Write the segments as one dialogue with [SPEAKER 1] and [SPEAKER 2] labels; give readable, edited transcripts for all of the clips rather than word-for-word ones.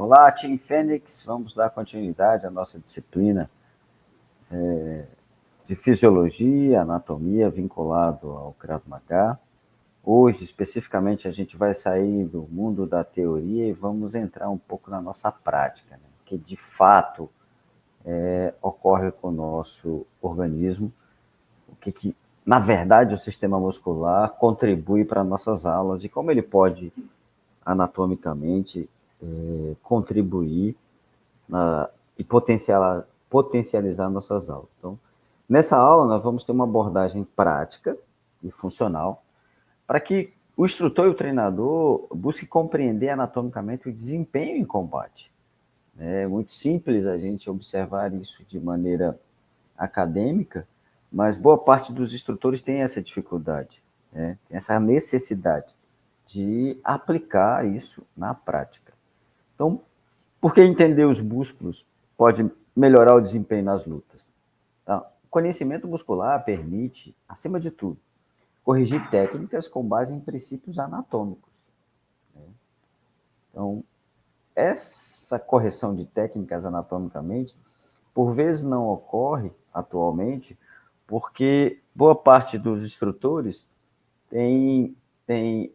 [SPEAKER 1] Olá, Team Fênix, vamos dar continuidade à nossa disciplina de Fisiologia, Anatomia, vinculado ao Krav Maga. Hoje, especificamente, a gente vai sair do mundo da teoria e vamos entrar um pouco na nossa prática, né? Que de fato ocorre com o nosso organismo, o que, na verdade, o sistema muscular contribui para nossas aulas e como ele pode, anatomicamente, contribuir e potencializar nossas aulas. Então, nessa aula, nós vamos ter uma abordagem prática e funcional para que o instrutor e o treinador busquem compreender anatomicamente o desempenho em combate. É muito simples a gente observar isso de maneira acadêmica, mas boa parte dos instrutores tem essa dificuldade, né? Tem essa necessidade de aplicar isso na prática. Então, porque entender os músculos pode melhorar o desempenho nas lutas. Tá? O conhecimento muscular permite, acima de tudo, corrigir técnicas com base em princípios anatômicos. Né? Então, essa correção de técnicas anatomicamente, por vezes não ocorre atualmente, porque boa parte dos instrutores tem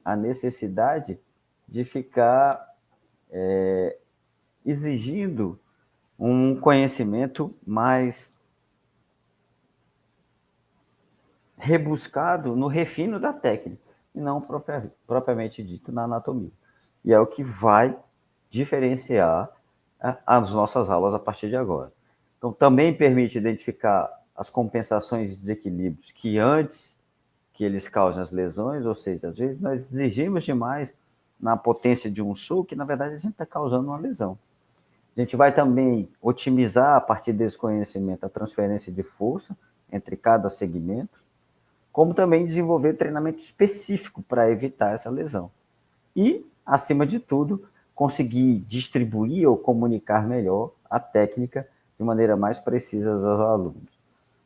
[SPEAKER 1] a necessidade de ficar exigindo um conhecimento mais rebuscado no refino da técnica, e não propriamente dito na anatomia. E é o que vai diferenciar as nossas aulas a partir de agora. Então, também permite identificar as compensações e desequilíbrios que antes que eles causem as lesões, ou seja, às vezes nós exigimos demais na potência de um soco, que na verdade a gente está causando uma lesão. A gente vai também otimizar, a partir desse conhecimento, a transferência de força entre cada segmento, como também desenvolver treinamento específico para evitar essa lesão. E, acima de tudo, conseguir distribuir ou comunicar melhor a técnica de maneira mais precisa aos alunos.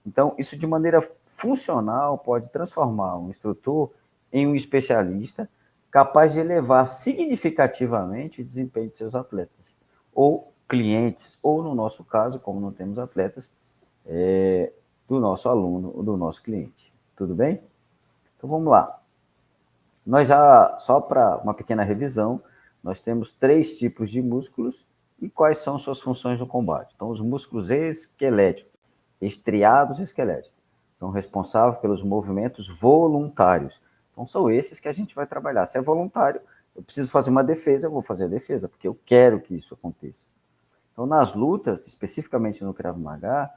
[SPEAKER 1] Então, isso de maneira funcional pode transformar um instrutor em um especialista capaz de elevar significativamente o desempenho de seus atletas, ou clientes, ou no nosso caso, como não temos atletas, do nosso aluno ou do nosso cliente. Tudo bem? Então vamos lá. Nós já, só para uma pequena revisão, nós temos 3 tipos de músculos e quais são suas funções no combate. Então, os músculos esqueléticos, estriados esqueléticos, são responsáveis pelos movimentos voluntários. Então, são esses que a gente vai trabalhar. Se é voluntário, eu preciso fazer uma defesa, eu vou fazer a defesa, porque eu quero que isso aconteça. Então, nas lutas, especificamente no Krav Maga,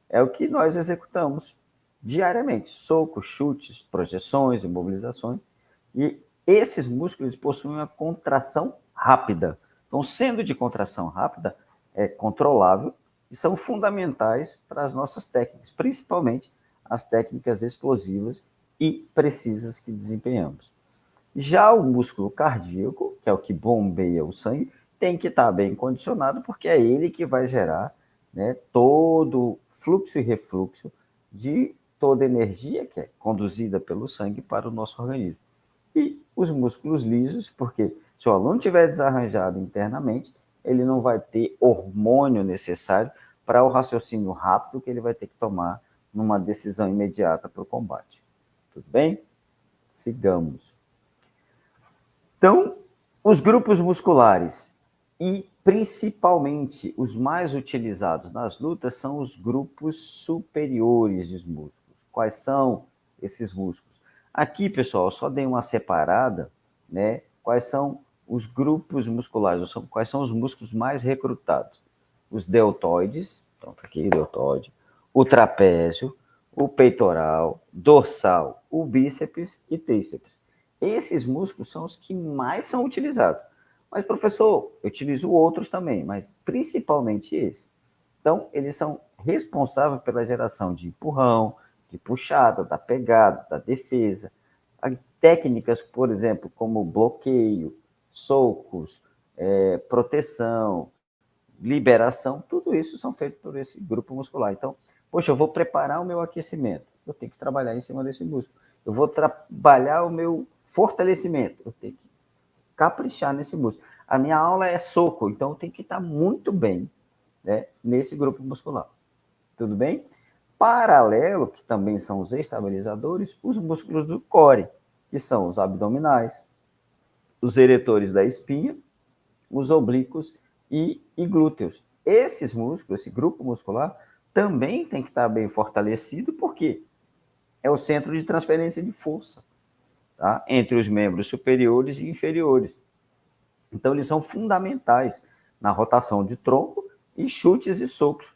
[SPEAKER 1] é o que nós executamos diariamente. Socos, chutes, projeções, imobilizações. E esses músculos possuem uma contração rápida. Então, sendo de contração rápida, é controlável e são fundamentais para as nossas técnicas, principalmente as técnicas explosivas e precisas que desempenhamos. Já o músculo cardíaco, que é o que bombeia o sangue, tem que estar bem condicionado, porque é ele que vai gerar, né, todo fluxo e refluxo de toda a energia que é conduzida pelo sangue para o nosso organismo. E os músculos lisos, porque se o aluno estiver desarranjado internamente, ele não vai ter hormônio necessário para o raciocínio rápido que ele vai ter que tomar numa decisão imediata para o combate. Tudo bem? Sigamos. Então, os grupos musculares e principalmente os mais utilizados nas lutas são os grupos superiores de músculos. Quais são esses músculos? Aqui, pessoal, eu só dei uma separada, né? Quais são os grupos musculares, quais são os músculos mais recrutados? Os deltoides, então tá aqui, deltoide, o trapézio, o peitoral, dorsal, o bíceps e tríceps. Esses músculos são os que mais são utilizados. Mas, professor, eu utilizo outros também, mas principalmente esse. Então, eles são responsáveis pela geração de empurrão, de puxada, da pegada, da defesa. Técnicas, por exemplo, como bloqueio, socos, proteção, liberação, tudo isso são feitos por esse grupo muscular. Então, poxa, eu vou preparar o meu aquecimento, eu tenho que trabalhar em cima desse músculo. Eu vou trabalhar o meu fortalecimento, eu tenho que caprichar nesse músculo. a minha aula é soco, então eu tenho que estar muito bem, né, nesse grupo muscular. Tudo bem? Paralelo, que também são os estabilizadores, os músculos do core, que são os abdominais, os eretores da espinha, os oblíquos e glúteos. Esses músculos, esse grupo muscular, também tem que estar bem fortalecido, porque é o centro de transferência de força, tá? Entre os membros superiores e inferiores. Então, eles são fundamentais na rotação de tronco e chutes e socos.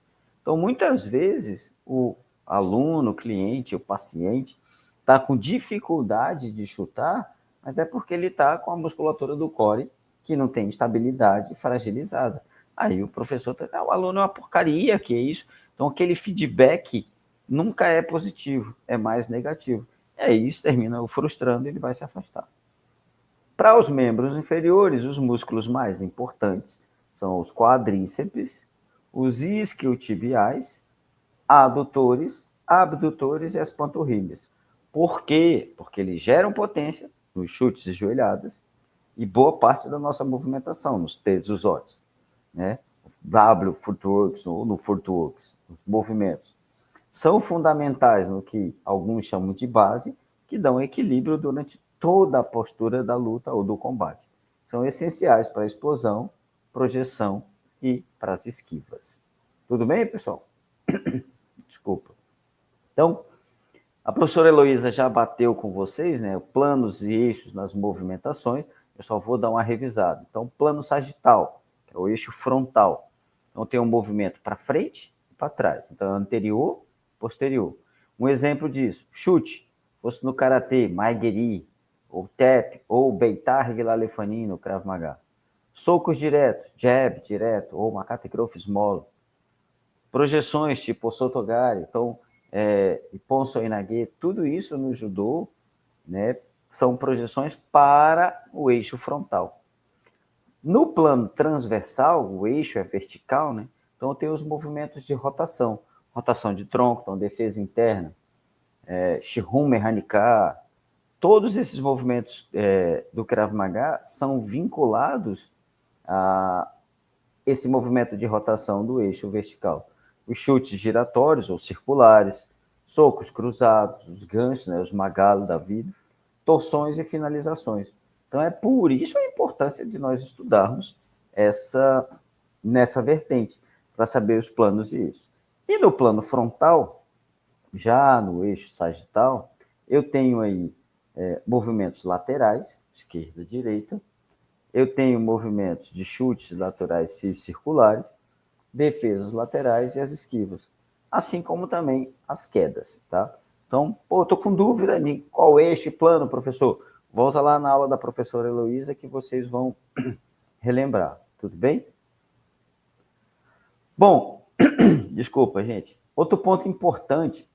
[SPEAKER 1] Então, muitas vezes, o aluno, o cliente, o paciente está com dificuldade de chutar, mas é porque ele está com a musculatura do core que não tem estabilidade fragilizada. Aí o professor está, o aluno é uma porcaria, que é isso? Então, aquele feedback nunca é positivo, é mais negativo. E aí isso termina o frustrando e ele vai se afastar. Para os membros inferiores, os músculos mais importantes são os quadríceps, os isquiotibiais, adutores, abdutores e as panturrilhas. Por quê? Porque eles geram potência nos chutes e joelhadas e boa parte da nossa movimentação nos tesos ósseos, né? W footworks ou no footworks, os movimentos são fundamentais no que alguns chamam de base, que dão equilíbrio durante toda a postura da luta ou do combate. São essenciais para a explosão, projeção e para as esquivas. Tudo bem, pessoal? Desculpa. Então, a professora Heloísa já bateu com vocês, né? Planos e eixos nas movimentações. Eu só vou dar uma revisada. Então, plano sagital, que é o eixo frontal. Então, tem um movimento para frente e para trás. Então, anterior, posterior. Um exemplo disso, chute, fosse no karatê, maigeri, ou tap, ou beitar regular no Krav Maga. Socos diretos, jab direto, ou makata krof small. Projeções tipo Osotogari, então, Iponso Inage, tudo isso no judô, né, são projeções para o eixo frontal. No plano transversal, o eixo é vertical, né? Então tem os movimentos de rotação. Rotação de tronco, então defesa interna, Shihume Hanika. Todos esses movimentos do Krav Maga são vinculados a esse movimento de rotação do eixo vertical. Os chutes giratórios ou circulares, socos cruzados, os ganchos, né, os magalos da vida, torções e finalizações. Então é por isso a importância de nós estudarmos nessa vertente, para saber os planos e isso. E no plano frontal, já no eixo sagital, eu tenho aí movimentos laterais, esquerda e direita, eu tenho movimentos de chutes laterais e circulares, defesas laterais e as esquivas, assim como também as quedas, tá? Então, estou com dúvida em qual é este plano, professor? Volta lá na aula da professora Heloísa que vocês vão relembrar, tudo bem? Bom, desculpa, gente. Outro ponto importante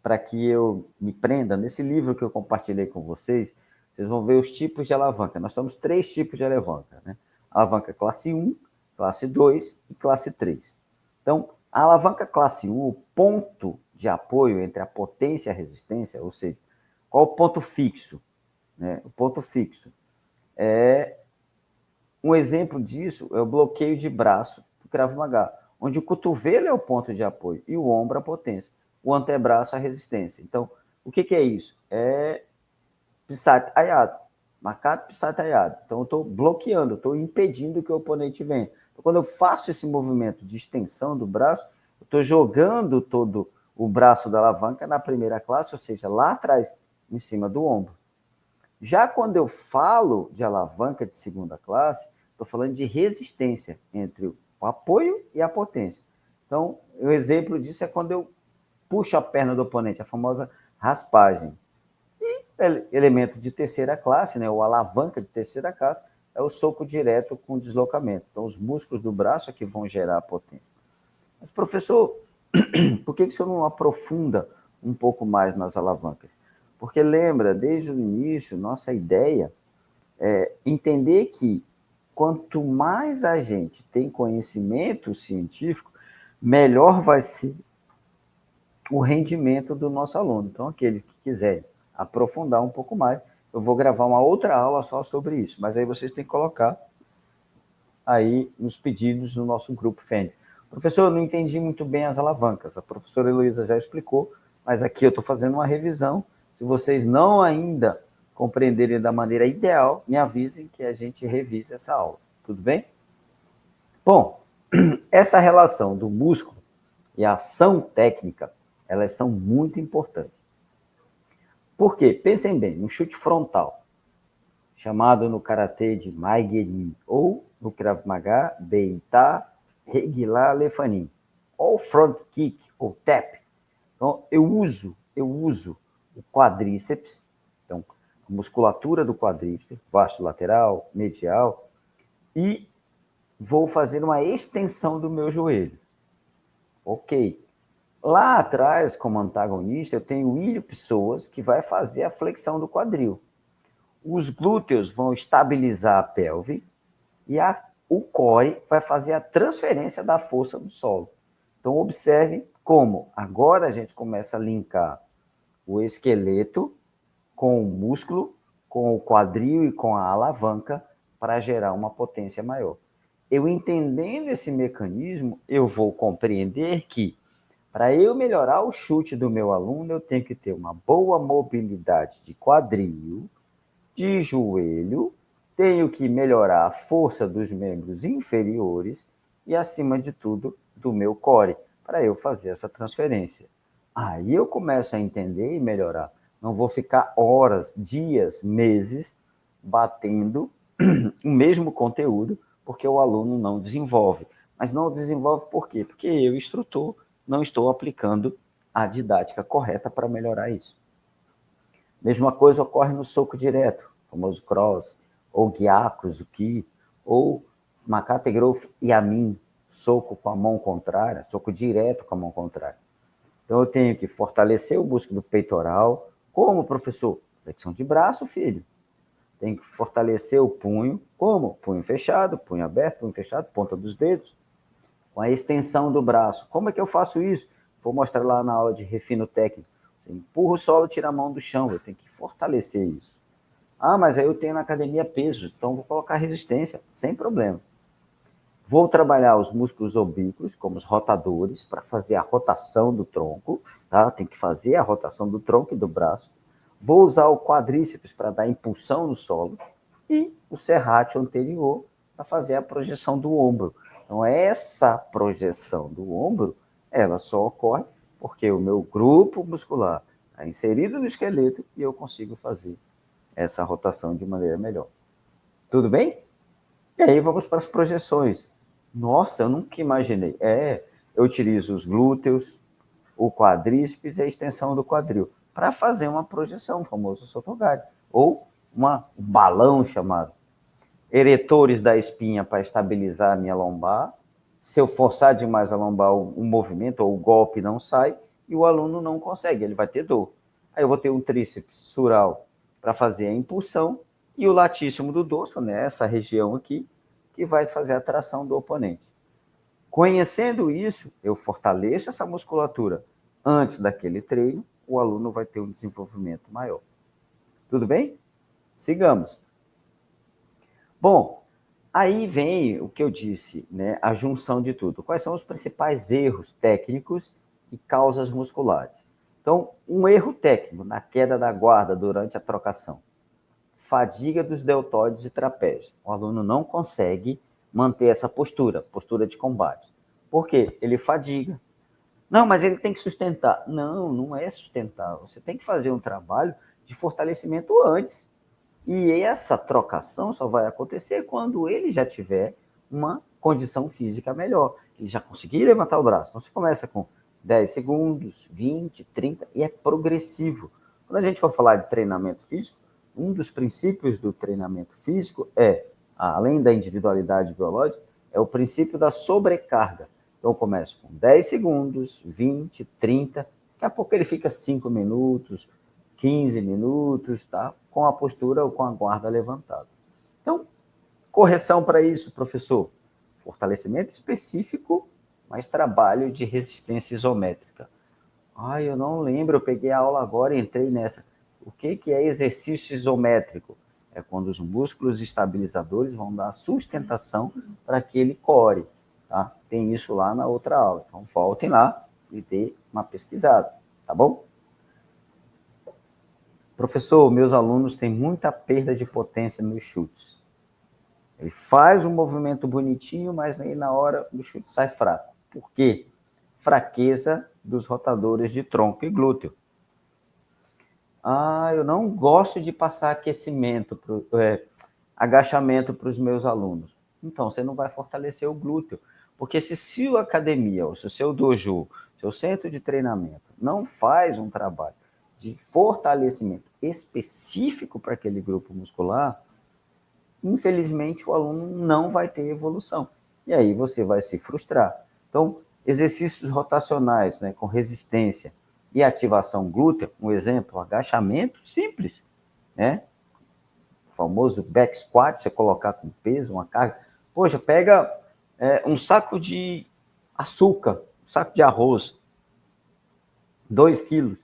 [SPEAKER 1] para que eu me prenda, nesse livro que eu compartilhei com vocês, vocês vão ver os tipos de alavanca. Nós temos 3 tipos de alavanca, né? Alavanca classe 1, classe 2 e classe 3. Então, a alavanca classe 1, o ponto de apoio entre a potência e a resistência, ou seja, qual o ponto fixo? Né? O ponto fixo um exemplo disso é o bloqueio de braço do Krav Maga, onde o cotovelo é o ponto de apoio e o ombro a potência, o antebraço a resistência. Então, o que é isso? É Pisat Ayado, marcado Pisat Ayado. Então, eu estou bloqueando, estou impedindo que o oponente venha. Então, quando eu faço esse movimento de extensão do braço, eu estou jogando todo o braço da alavanca na primeira classe, ou seja, lá atrás, em cima do ombro. Já quando eu falo de alavanca de segunda classe, estou falando de resistência entre o apoio e a potência. Então, o exemplo disso é quando eu puxo a perna do oponente, a famosa raspagem. E elemento de terceira classe, né, ou alavanca de terceira classe, é o soco direto com deslocamento. Então, os músculos do braço é que vão gerar a potência. Mas, professor, por que o senhor não aprofunda um pouco mais nas alavancas? Porque lembra, desde o início, nossa ideia é entender que quanto mais a gente tem conhecimento científico, melhor vai ser o rendimento do nosso aluno. Então, aquele que quiser aprofundar um pouco mais, eu vou gravar uma outra aula só sobre isso, mas aí vocês têm que colocar aí nos pedidos no nosso grupo FEND. Professor, eu não entendi muito bem as alavancas. A professora Heloísa já explicou, mas aqui eu estou fazendo uma revisão. Se vocês não ainda compreenderem da maneira ideal, me avisem que a gente revise essa aula. Tudo bem? Bom, essa relação do músculo e a ação técnica, elas são muito importantes. Por quê? Pensem bem, um chute frontal, chamado no karatê de Maigeri, ou no Krav Maga, Beita Regila Lefanin, ou front kick, ou tap. Então, eu uso o quadríceps, então, a musculatura do quadríceps, vasto lateral, medial, e vou fazer uma extensão do meu joelho. Ok. Lá atrás, como antagonista, eu tenho o ilho psoas, que vai fazer a flexão do quadril. Os glúteos vão estabilizar a pelve e o core vai fazer a transferência da força do solo. Então, observe como agora a gente começa a linkar o esqueleto com o músculo, com o quadril e com a alavanca para gerar uma potência maior. Eu entendendo esse mecanismo, eu vou compreender que para eu melhorar o chute do meu aluno, eu tenho que ter uma boa mobilidade de quadril, de joelho, tenho que melhorar a força dos membros inferiores e, acima de tudo, do meu core, para eu fazer essa transferência. Aí eu começo a entender e melhorar. Não vou ficar horas, dias, meses batendo o mesmo conteúdo, porque o aluno não desenvolve. Mas não desenvolve por quê? Porque eu, instrutor, não estou aplicando a didática correta para melhorar isso. Mesma coisa ocorre no soco direto, famoso cross, ou Gyaku, Zuki, ou Makata Grof Yamin, soco com a mão contrária, soco direto com a mão contrária. Então eu tenho que fortalecer o músculo peitoral. Como, professor? Flexão de braço, filho. Tem que fortalecer o punho. Como? Punho fechado, punho aberto, punho fechado, ponta dos dedos. Com a extensão do braço. Como é que eu faço isso? Vou mostrar lá na aula de refino técnico. Você empurra o solo, tira a mão do chão. Eu tenho que fortalecer isso. Ah, mas aí eu tenho na academia pesos, então vou colocar resistência, sem problema. Vou trabalhar os músculos oblíquos, como os rotadores, para fazer a rotação do tronco, tá? Tem que fazer a rotação do tronco e do braço. Vou usar o quadríceps para dar impulsão no solo e o serrátil anterior para fazer a projeção do ombro. Então, essa projeção do ombro, ela só ocorre porque o meu grupo muscular está inserido no esqueleto e eu consigo fazer essa rotação de maneira melhor. Tudo bem? E aí vamos para as projeções. Nossa, eu nunca imaginei. Eu utilizo os glúteos, o quadríceps e a extensão do quadril para fazer uma projeção, o famoso Sotogari, ou um balão chamado. Eretores da espinha para estabilizar a minha lombar. Se eu forçar demais a lombar, o movimento ou o golpe não sai e o aluno não consegue, ele vai ter dor. Aí eu vou ter um tríceps sural para fazer a impulsão e o latíssimo do dorso, né, essa região aqui, que vai fazer a tração do oponente. Conhecendo isso, eu fortaleço essa musculatura antes daquele treino, o aluno vai ter um desenvolvimento maior. Tudo bem? Sigamos. Bom, aí vem o que eu disse, né? A junção de tudo. Quais são os principais erros técnicos e causas musculares? Então, um erro técnico na queda da guarda durante a trocação. Fadiga dos deltoides e trapézio. O aluno não consegue manter essa postura de combate. Por quê? Ele fadiga. Não, mas ele tem que sustentar. Não, não é sustentar. Você tem que fazer um trabalho de fortalecimento antes. E essa trocação só vai acontecer quando ele já tiver uma condição física melhor. Ele já conseguir levantar o braço. Então, você começa com 10 segundos, 20, 30, e é progressivo. Quando a gente for falar de treinamento físico, um dos princípios do treinamento físico além da individualidade biológica, é o princípio da sobrecarga. Então, eu começo com 10 segundos, 20, 30, daqui a pouco ele fica 5 minutos, 15 minutos, tá? Com a postura ou com a guarda levantada. Então, correção para isso, professor. Fortalecimento específico, mas trabalho de resistência isométrica. Eu não lembro, eu peguei a aula agora e entrei nessa. O que é exercício isométrico? É quando os músculos estabilizadores vão dar sustentação para aquele core, tá? Tem isso lá na outra aula. Então, voltem lá e dê uma pesquisada, tá bom? Professor, meus alunos têm muita perda de potência nos chutes. Ele faz um movimento bonitinho, mas aí na hora o chute sai fraco. Por quê? Fraqueza dos rotadores de tronco e glúteo. Ah, eu não gosto de passar aquecimento, agachamento para os meus alunos. Então, você não vai fortalecer o glúteo. Porque se a academia, ou se o seu dojo, seu centro de treinamento, não faz um trabalho de fortalecimento específico para aquele grupo muscular, infelizmente o aluno não vai ter evolução. E aí você vai se frustrar. Então, exercícios rotacionais, né, com resistência e ativação glútea, um exemplo, agachamento simples, né? O famoso back squat, você colocar com peso, uma carga. Poxa, pega um saco de açúcar, um saco de arroz, 2 quilos,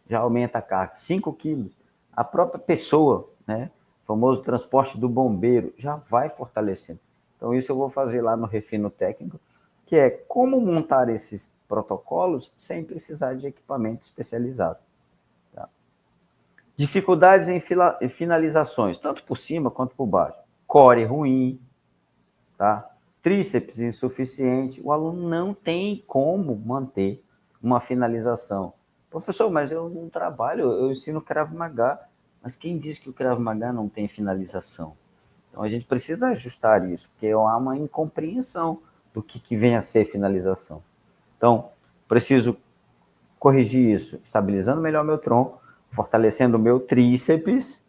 [SPEAKER 1] já aumenta a carga, 5 quilos. A própria pessoa, né? O famoso transporte do bombeiro, já vai fortalecendo. Então, isso eu vou fazer lá no Refino Técnico, que é como montar esses protocolos sem precisar de equipamento especializado. Tá? Dificuldades em finalizações, tanto por cima quanto por baixo. Core ruim, tá? Tríceps insuficiente. O aluno não tem como manter uma finalização. Professor, mas eu não trabalho, eu ensino Krav Maga. Mas quem diz que o Krav Maga não tem finalização? Então a gente precisa ajustar isso, porque há uma incompreensão do que vem a ser finalização. Então, preciso corrigir isso, estabilizando melhor meu tronco, fortalecendo o meu tríceps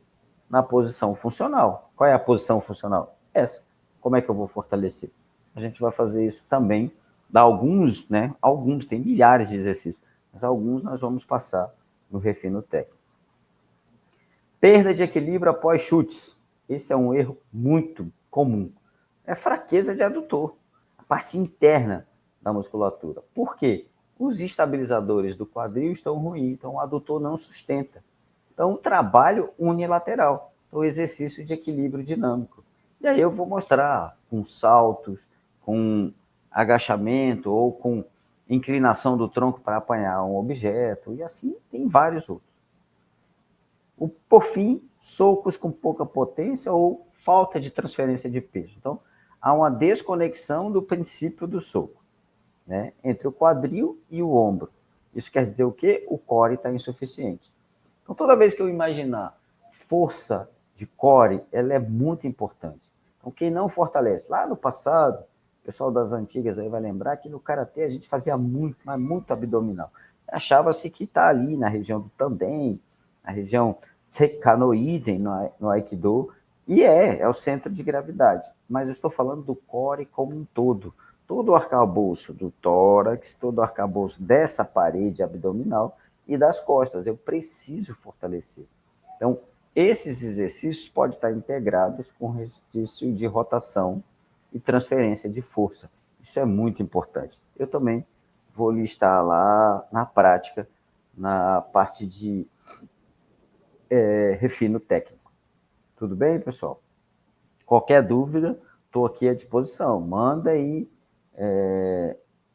[SPEAKER 1] na posição funcional. Qual é a posição funcional? Essa. Como é que eu vou fortalecer? A gente vai fazer isso também, dá alguns, né? Alguns, tem milhares de exercícios, mas alguns nós vamos passar no Refino Técnico. Perda de equilíbrio após chutes. Esse é um erro muito comum. É fraqueza de adutor, a parte interna da musculatura. Por quê? Os estabilizadores do quadril estão ruins, então o adutor não sustenta. Então, trabalho unilateral, o exercício de equilíbrio dinâmico. E aí eu vou mostrar com saltos, com agachamento ou com inclinação do tronco para apanhar um objeto, e assim tem vários outros. Por fim, socos com pouca potência ou falta de transferência de peso. Então, há uma desconexão do princípio do soco, né, entre o quadril e o ombro. Isso quer dizer o quê? O core está insuficiente. Então, toda vez que eu imaginar força de core, ela é muito importante. Então, quem não fortalece, lá no passado, o pessoal das antigas aí vai lembrar que no karatê a gente fazia muito, mas muito abdominal. Achava-se que está ali na região do tandem, na região seikanoiden no Aikido, e é o centro de gravidade. Mas eu estou falando do core como um todo. Todo o arcabouço do tórax, todo o arcabouço dessa parede abdominal e das costas. Eu preciso fortalecer. Então, esses exercícios podem estar integrados com exercício de rotação e transferência de força. Isso é muito importante. Eu também vou listar lá na prática, na parte de refino técnico. Tudo bem, pessoal? Qualquer dúvida, estou aqui à disposição. Manda aí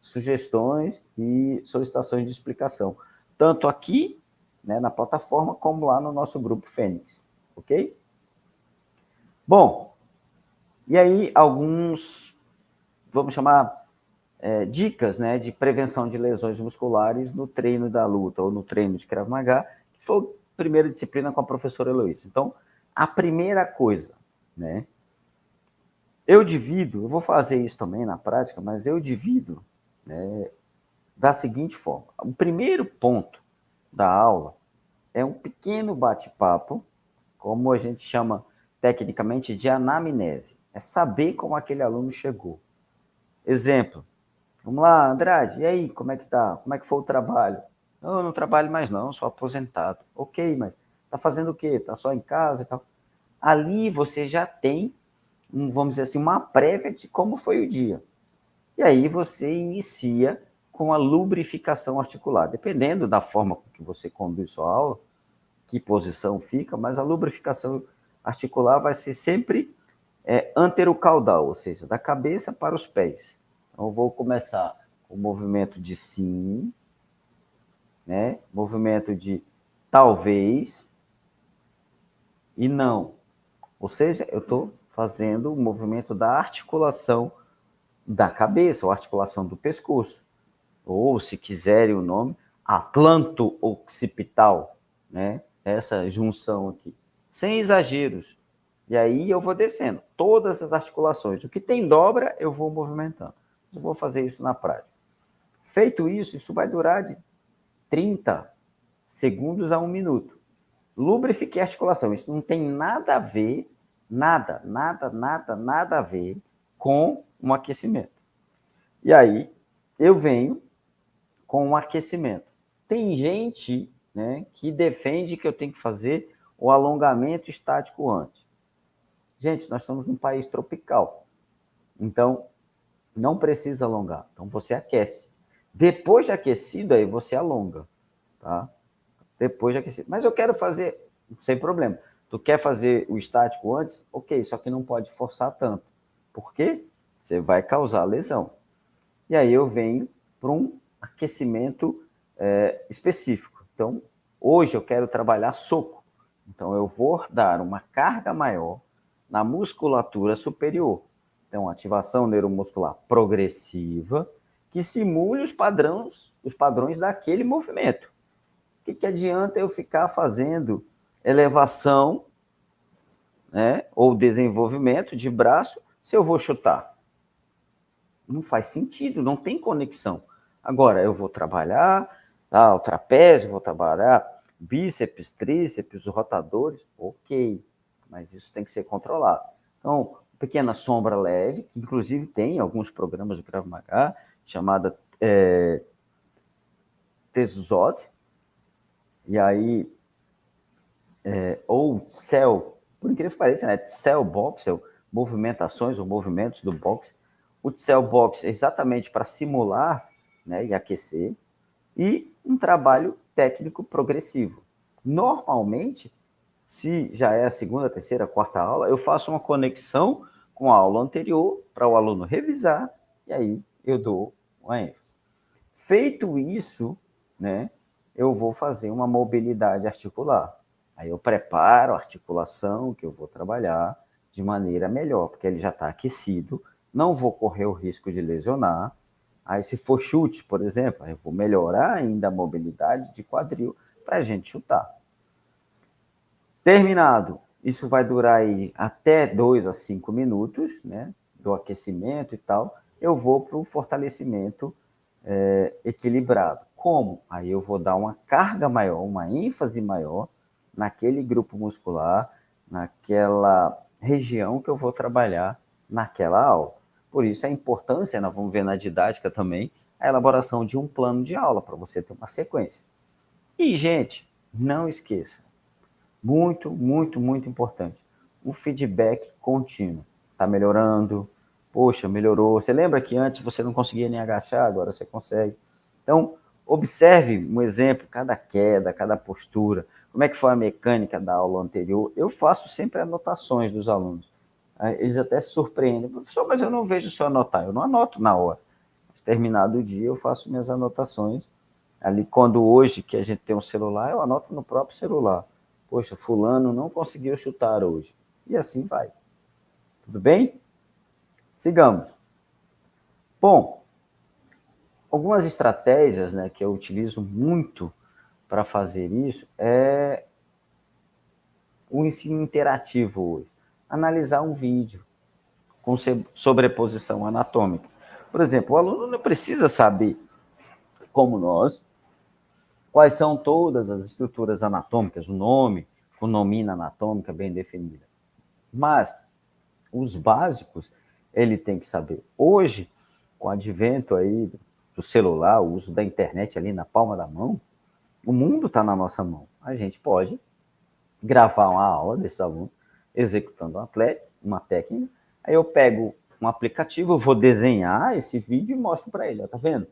[SPEAKER 1] sugestões e solicitações de explicação, tanto aqui, né, na plataforma, como lá no nosso grupo Fênix, ok? Bom, e aí alguns, vamos chamar, dicas, né, de prevenção de lesões musculares no treino da luta ou no treino de Krav Maga, que foi a primeira disciplina com a professora Heloísa. Então, a primeira coisa, né, eu vou fazer isso também na prática, mas eu divido, né, da seguinte forma. O primeiro ponto da aula é um pequeno bate-papo, como a gente chama tecnicamente de anamnese. É saber como aquele aluno chegou. Exemplo, vamos lá, Andrade, e aí, como é que tá? Como é que foi o trabalho? Não, eu não trabalho mais não, sou aposentado. Ok, mas tá fazendo o quê? Tá só em casa e tal? Ali você já tem, vamos dizer assim, uma prévia de como foi o dia. E aí você inicia com a lubrificação articular. Dependendo da forma que você conduz sua aula, que posição fica, mas a lubrificação Articular vai ser sempre anterocaudal, ou seja, da cabeça para os pés. Então, eu vou começar com o movimento de sim, né? Movimento de talvez e não. Ou seja, eu estou fazendo o movimento da articulação da cabeça, ou articulação do pescoço. Ou, se quiserem o nome, atlanto-occipital, né? Essa junção aqui. Sem exageros. E aí eu vou descendo. Todas as articulações. O que tem dobra, eu vou movimentando. Eu vou fazer isso na prática. Feito isso, isso vai durar de 30 segundos a 1 minuto. Lubrifique a articulação. Isso não tem nada a ver, nada a ver com um aquecimento. E aí, eu venho com um aquecimento. Tem gente, né, que defende que eu tenho que fazer o alongamento estático antes. Gente, nós estamos num país tropical. Então, não precisa alongar. Então, você aquece. Depois de aquecido, aí você alonga. Tá? Depois de aquecido. Mas eu quero fazer, sem problema. Tu quer fazer o estático antes? Ok, só que não pode forçar tanto. Por quê? Você vai causar lesão. E aí eu venho para um aquecimento específico. Então, hoje eu quero trabalhar soco. Então, eu vou dar uma carga maior na musculatura superior. Então, ativação neuromuscular progressiva que simule os padrões daquele movimento. O que adianta eu ficar fazendo elevação, né, ou desenvolvimento de braço se eu vou chutar? Não faz sentido, não tem conexão. Agora, eu vou trabalhar o trapézio, vou trabalhar bíceps, tríceps, rotadores, ok, mas isso tem que ser controlado. Então, pequena sombra leve, que inclusive tem alguns programas do Krav Maga, chamada Tezot, e aí, ou Cell, por incrível que pareça, né? Cell Box, movimentações ou movimentos do boxe. O Cell Box é exatamente para simular, né, e aquecer, e um trabalho técnico progressivo. Normalmente, se já é a segunda, terceira, quarta aula, eu faço uma conexão com a aula anterior para o aluno revisar, e aí eu dou uma ênfase. Feito isso, né, eu vou fazer uma mobilidade articular. Aí eu preparo a articulação que eu vou trabalhar de maneira melhor, porque ele já está aquecido, não vou correr o risco de lesionar. Aí, se for chute, por exemplo, eu vou melhorar ainda a mobilidade de quadril para a gente chutar. Terminado, isso vai durar aí até 2 a 5 minutos, né, do aquecimento e tal. Eu vou para o fortalecimento equilibrado. Como? Aí eu vou dar uma carga maior, uma ênfase maior naquele grupo muscular, naquela região que eu vou trabalhar naquela aula. Por isso a importância, nós vamos ver na didática também, a elaboração de um plano de aula, para você ter uma sequência. E, gente, não esqueça, muito, muito, muito importante, o feedback contínuo. Está melhorando? Poxa, melhorou. Você lembra que antes você não conseguia nem agachar, agora você consegue. Então, observe um exemplo, cada queda, cada postura, como é que foi a mecânica da aula anterior. Eu faço sempre anotações dos alunos. Eles até se surpreendem. Professor, mas eu não vejo o senhor anotar. Eu não anoto na hora. Mas, terminado o dia, eu faço minhas anotações. Ali, quando hoje que a gente tem um celular, eu anoto no próprio celular. Poxa, fulano não conseguiu chutar hoje. E assim vai. Tudo bem? Sigamos. Bom, algumas estratégias, né, que eu utilizo muito para fazer isso é o ensino interativo hoje. Analisar um vídeo com sobreposição anatômica. Por exemplo, o aluno não precisa saber, como nós, quais são todas as estruturas anatômicas, o nome, com nomina anatômica bem definida. Mas os básicos ele tem que saber. Hoje, com o advento aí do celular, o uso da internet ali na palma da mão, o mundo está na nossa mão. A gente pode gravar uma aula desse aluno executando uma técnica, aí eu pego um aplicativo, eu vou desenhar esse vídeo e mostro para ele, ó, tá vendo?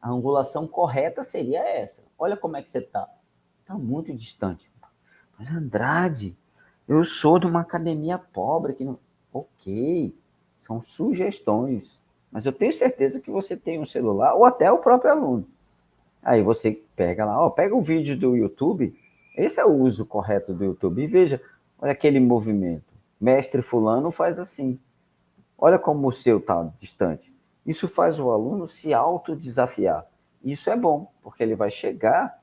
[SPEAKER 1] A angulação correta seria essa. Olha como é que você está. Está muito distante. Mas, Andrade, Eu sou de uma academia pobre que não. Ok, são sugestões. Mas eu tenho certeza que você tem um celular, ou até o próprio aluno. Aí você pega lá, ó, pega o vídeo do YouTube, esse é o uso correto do YouTube, e veja, olha aquele movimento. Mestre fulano faz assim. Olha como o seu está distante. Isso faz o aluno se autodesafiar. Isso é bom, porque ele vai chegar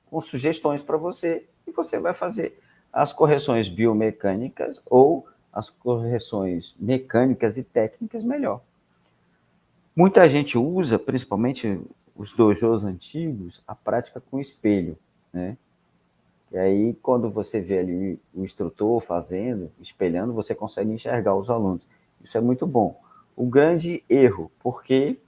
[SPEAKER 1] com sugestões para você e você vai fazer as correções biomecânicas ou as correções mecânicas e técnicas melhor. Muita gente usa, principalmente os dojos antigos, a prática com espelho, né? E aí, quando você vê ali o instrutor fazendo, espelhando, você consegue enxergar os alunos. Isso é muito bom. O grande erro, porque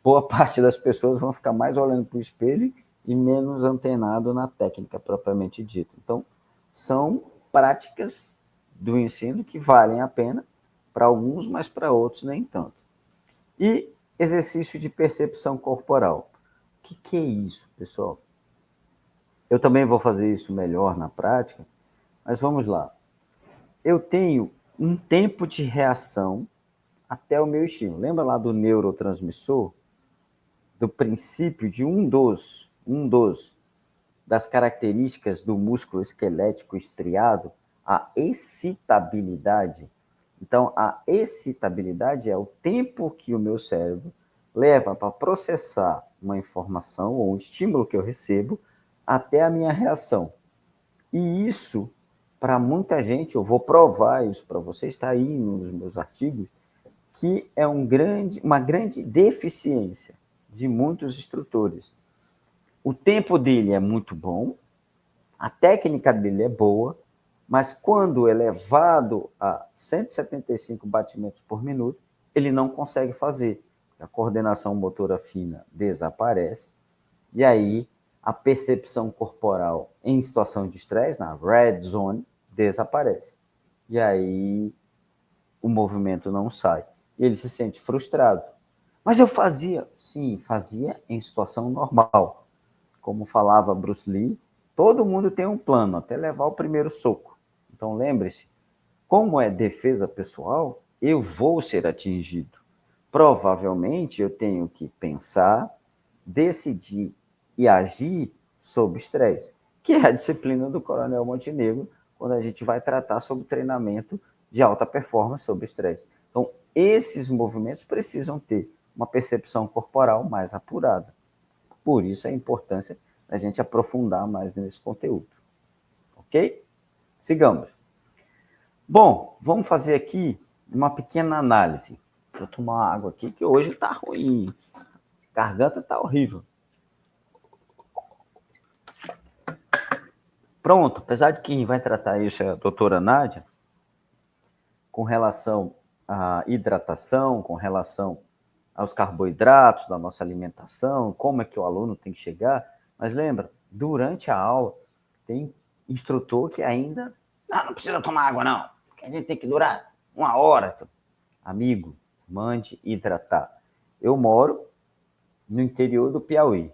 [SPEAKER 1] boa parte das pessoas vão ficar mais olhando para o espelho e menos antenado na técnica propriamente dita. Então, são práticas do ensino que valem a pena para alguns, mas para outros nem tanto. E exercício de percepção corporal. O que é isso, pessoal? Eu também vou fazer isso melhor na prática, mas vamos lá. Eu tenho um tempo de reação até o meu estímulo. Lembra lá do neurotransmissor? Do princípio de um dos das características do músculo esquelético estriado, a excitabilidade. Então, a excitabilidade é o tempo que o meu cérebro leva para processar uma informação ou um estímulo que eu recebo até a minha reação. E isso, para muita gente, eu vou provar isso para você, está aí nos meus artigos, que é uma grande deficiência de muitos instrutores. O tempo dele é muito bom, a técnica dele é boa, mas quando elevado a 175 batimentos por minuto, ele não consegue fazer. A coordenação motora fina desaparece, e aí a percepção corporal em situação de estresse, na red zone, desaparece. E aí o movimento não sai. E ele se sente frustrado. Mas eu fazia, sim, fazia em situação normal. Como falava Bruce Lee, todo mundo tem um plano, até levar o primeiro soco. Então lembre-se, como é defesa pessoal, eu vou ser atingido. Provavelmente eu tenho que pensar, decidir e agir sob estresse, que é a disciplina do Coronel Montenegro, quando a gente vai tratar sobre treinamento de alta performance sob estresse. Então, esses movimentos precisam ter uma percepção corporal mais apurada. Por isso a importância da gente aprofundar mais nesse conteúdo. Ok? Sigamos. Bom, vamos fazer aqui uma pequena análise. Vou tomar uma água aqui que hoje está ruim. A garganta está horrível. Pronto, apesar de quem vai tratar isso é a doutora Nádia, com relação à hidratação, com relação aos carboidratos da nossa alimentação, como é que o aluno tem que chegar. Mas lembra, durante a aula, tem instrutor que ainda não precisa tomar água, não, porque a gente tem que durar 1 hora. Amigo, mande hidratar. Eu moro no interior do Piauí.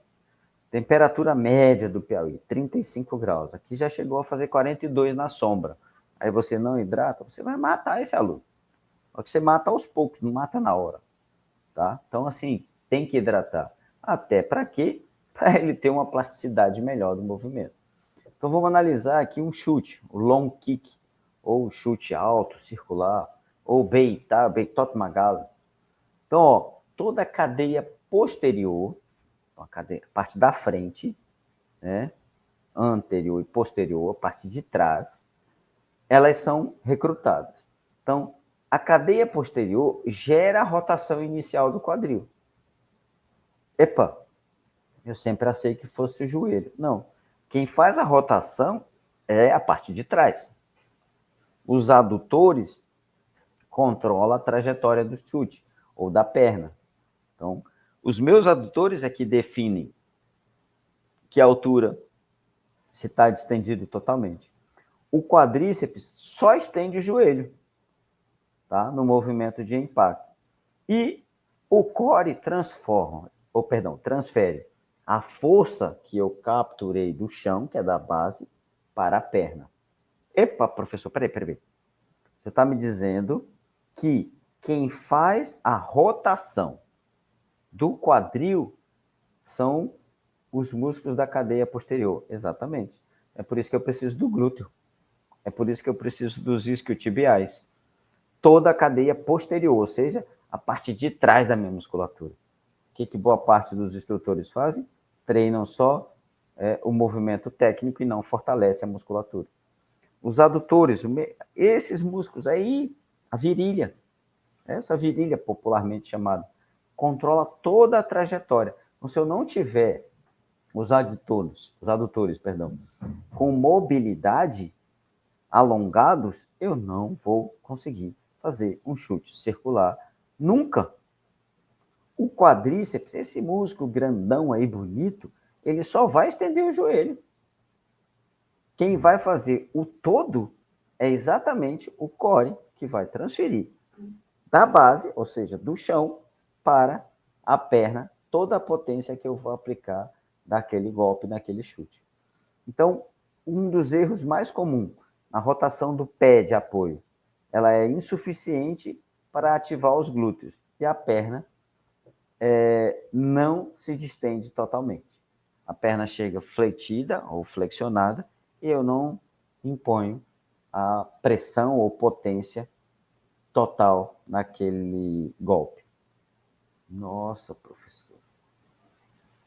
[SPEAKER 1] Temperatura média do Piauí, 35 graus. Aqui já chegou a fazer 42 na sombra. Aí você não hidrata, você vai matar esse aluno. Só que você mata aos poucos, não mata na hora. Tá? Então, assim, tem que hidratar. Até para quê? Para ele ter uma plasticidade melhor do movimento. Então, vamos analisar aqui um chute, o long kick, ou chute alto, circular, ou bait, tá? Beitot Magali. Então, ó, toda a cadeia posterior, a parte da frente, né? Anterior e posterior, a parte de trás, elas são recrutadas. Então, a cadeia posterior gera a rotação inicial do quadril. Epa, eu sempre achei que fosse o joelho. Não. Quem faz a rotação é a parte de trás. Os adutores controlam a trajetória do chute ou da perna. Então, os meus adutores é que definem que altura se está distendido totalmente. O quadríceps só estende o joelho, tá? No movimento de impacto. E o core transfere a força que eu capturei do chão, que é da base, para a perna. Epa, professor, peraí. Você está me dizendo que quem faz a rotação do quadril são os músculos da cadeia posterior. Exatamente. É por isso que eu preciso do glúteo. É por isso que eu preciso dos isquiotibiais. Toda a cadeia posterior, ou seja, a parte de trás da minha musculatura. O que boa parte dos instrutores fazem? Treinam só o movimento técnico e não fortalece a musculatura. Os adutores, esses músculos aí, a virilha, essa virilha popularmente chamada, controla toda a trajetória. Então, se eu não tiver os adutores, com mobilidade alongados, eu não vou conseguir fazer um chute circular nunca. O quadríceps, esse músculo grandão aí, bonito, ele só vai estender o joelho. Quem vai fazer o todo é exatamente o core, que vai transferir da base, ou seja, do chão, para a perna, toda a potência que eu vou aplicar daquele golpe, naquele chute. Então, um dos erros mais comuns, a rotação do pé de apoio, ela é insuficiente para ativar os glúteos e a perna não se distende totalmente. A perna chega fletida ou flexionada e eu não imponho a pressão ou potência total naquele golpe. Nossa, professor.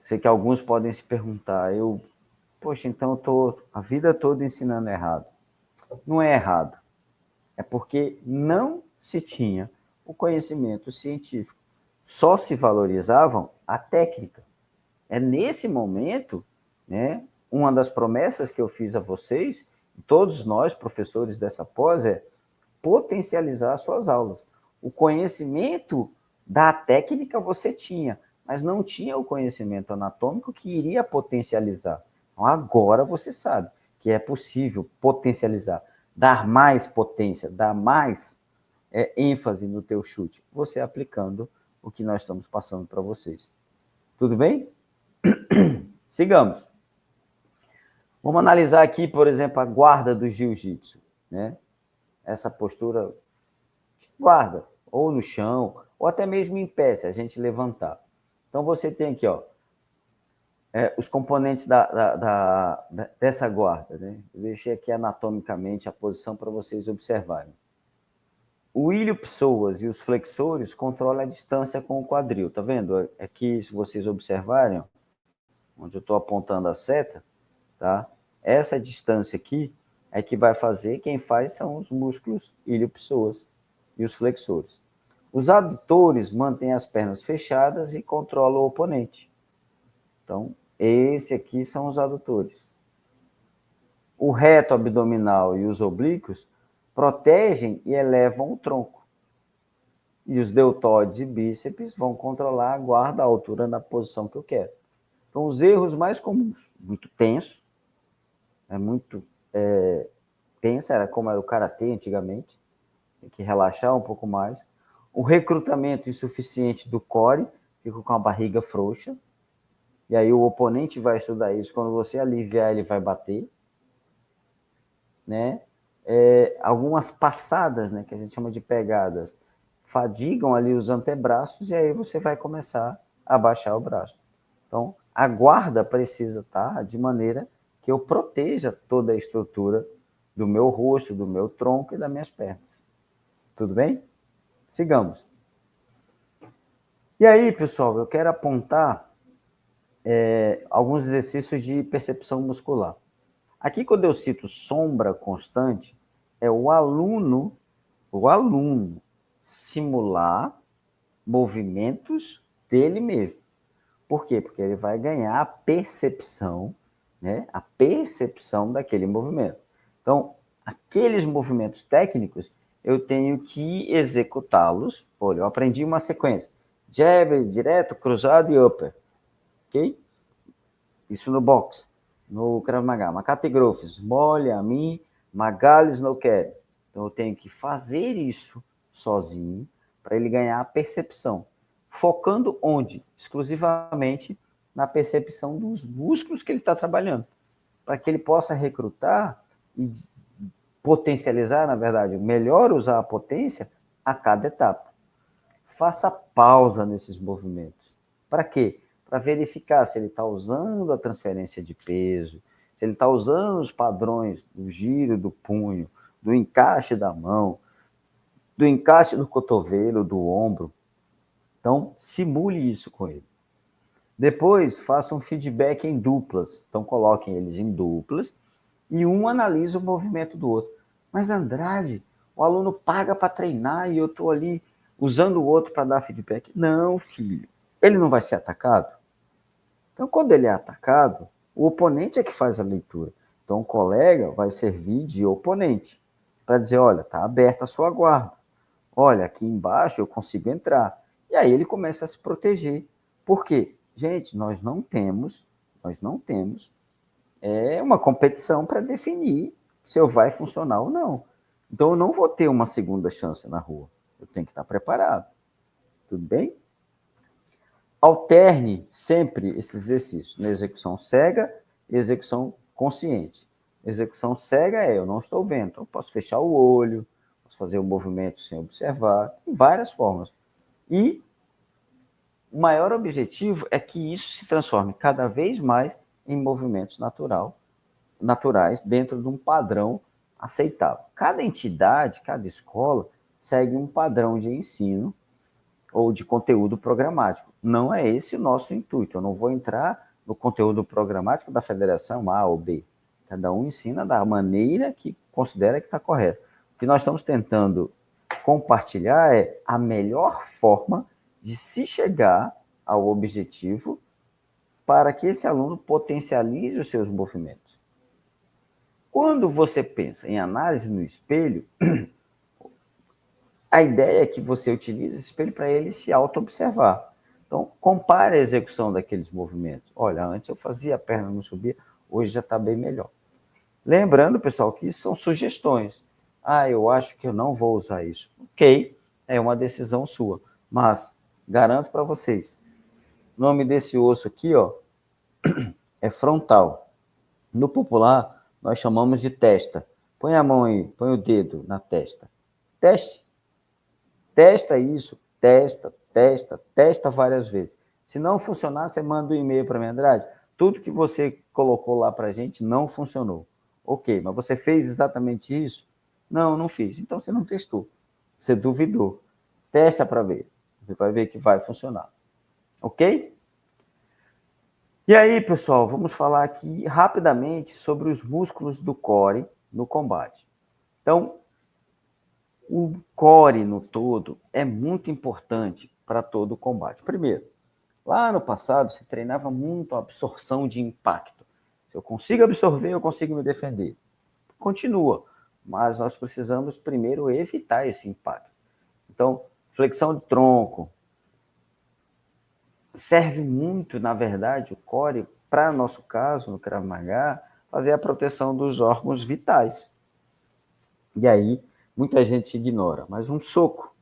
[SPEAKER 1] Sei que alguns podem se perguntar, poxa, então eu estou a vida toda ensinando errado. Não é errado. É porque não se tinha o conhecimento científico. Só se valorizavam a técnica. É nesse momento, né, uma das promessas que eu fiz a vocês, todos nós, professores dessa pós, é potencializar suas aulas. O conhecimento da técnica você tinha, mas não tinha o conhecimento anatômico que iria potencializar. Então, agora você sabe que é possível potencializar, dar mais potência, dar mais ênfase no teu chute, você aplicando o que nós estamos passando para vocês. Tudo bem? Sigamos. Vamos analisar aqui, por exemplo, a guarda do jiu-jitsu, né? Essa postura de guarda, ou no chão, ou até mesmo em pé, se a gente levantar. Então, você tem aqui, ó, os componentes dessa guarda, né? Eu deixei aqui anatomicamente a posição para vocês observarem. O ilho-psoas e os flexores controlam a distância com o quadril, tá vendo? Aqui, se vocês observarem, ó, onde eu estou apontando a seta, tá? Essa distância aqui é que vai fazer, quem faz são os músculos ilho-psoas e os flexores. Os adutores mantêm as pernas fechadas e controlam o oponente. Então, esse aqui são os adutores. O reto abdominal e os oblíquos protegem e elevam o tronco. E os deltoides e bíceps vão controlar a guarda, a altura na posição que eu quero. Então, os erros mais comuns, muito tenso, muito tensa, era como era o karatê antigamente, tem que relaxar um pouco mais. O recrutamento insuficiente do core, fica com a barriga frouxa, e aí o oponente vai estudar isso, quando você aliviar, ele vai bater, né? Algumas passadas, né, que a gente chama de pegadas, fadigam ali os antebraços, e aí você vai começar a baixar o braço. Então, a guarda precisa estar de maneira que eu proteja toda a estrutura do meu rosto, do meu tronco e das minhas pernas. Tudo bem? Sigamos. E aí, pessoal, eu quero apontar alguns exercícios de percepção muscular. Aqui, quando eu cito sombra constante, é o aluno simular movimentos dele mesmo. Por quê? Porque ele vai ganhar a percepção, né? A percepção daquele movimento. Então, aqueles movimentos técnicos, eu tenho que executá-los. Olha, eu aprendi uma sequência. Jab, direto, cruzado e upper. Ok? Isso no boxe. No Krav Maga. Makate Grof, Small, Yamin, Magali, Snowcare. Então, eu tenho que fazer isso sozinho para ele ganhar a percepção. Focando onde? Exclusivamente na percepção dos músculos que ele está trabalhando. Para que ele possa recrutar e potencializar, na verdade, melhor usar a potência a cada etapa. Faça pausa nesses movimentos. Para quê? Para verificar se ele está usando a transferência de peso, se ele está usando os padrões do giro do punho, do encaixe da mão, do encaixe do cotovelo, do ombro. Então, simule isso com ele. Depois, faça um feedback em duplas. Então, coloquem eles em duplas e um analisa o movimento do outro. Mas, Andrade, o aluno paga para treinar e eu estou ali usando o outro para dar feedback. Não, filho. Ele não vai ser atacado? Então, quando ele é atacado, o oponente é que faz a leitura. Então, o colega vai servir de oponente para dizer, olha, está aberta a sua guarda. Olha, aqui embaixo eu consigo entrar. E aí ele começa a se proteger. Por quê? Gente, nós não temos uma competição para definir se eu vai funcionar ou não. Então, eu não vou ter uma segunda chance na rua. Eu tenho que estar preparado. Tudo bem? Alterne sempre esses exercícios na execução cega e execução consciente. Execução cega eu não estou vendo. Então, eu posso fechar o olho, posso fazer o movimento sem observar, tem várias formas. E o maior objetivo é que isso se transforme cada vez mais em movimentos naturais dentro de um padrão aceitável. Cada entidade, cada escola segue um padrão de ensino ou de conteúdo programático. Não é esse o nosso intuito. Eu não vou entrar no conteúdo programático da federação A ou B. Cada um ensina da maneira que considera que está correto. O que nós estamos tentando compartilhar é a melhor forma de se chegar ao objetivo para que esse aluno potencialize os seus movimentos. Quando você pensa em análise no espelho, a ideia é que você utilize esse espelho para ele se auto-observar. Então, compare a execução daqueles movimentos. Olha, antes eu fazia, a perna não subia, hoje já está bem melhor. Lembrando, pessoal, que isso são sugestões. Ah, eu acho que eu não vou usar isso. Ok, é uma decisão sua. Mas, garanto para vocês, o nome desse osso aqui, ó, é frontal. No popular, nós chamamos de testa. Põe a mão aí, põe o dedo na testa. Teste. Testa isso, testa várias vezes. Se não funcionar, você manda um e-mail para mim, Andrade. Tudo que você colocou lá para a gente não funcionou. Ok, mas você fez exatamente isso? Não, não fiz. Então você não testou. Você duvidou. Testa para ver. Você vai ver que vai funcionar. Ok? E aí, pessoal, vamos falar aqui rapidamente sobre os músculos do core no combate. Então, o core no todo é muito importante para todo o combate. Primeiro, lá no passado se treinava muito a absorção de impacto. Se eu consigo absorver, eu consigo me defender. Continua, mas nós precisamos primeiro evitar esse impacto. Então, flexão de tronco serve muito, na verdade, o core, para nosso caso, no Krav Maga, fazer a proteção dos órgãos vitais. E aí, muita gente ignora, mas um soco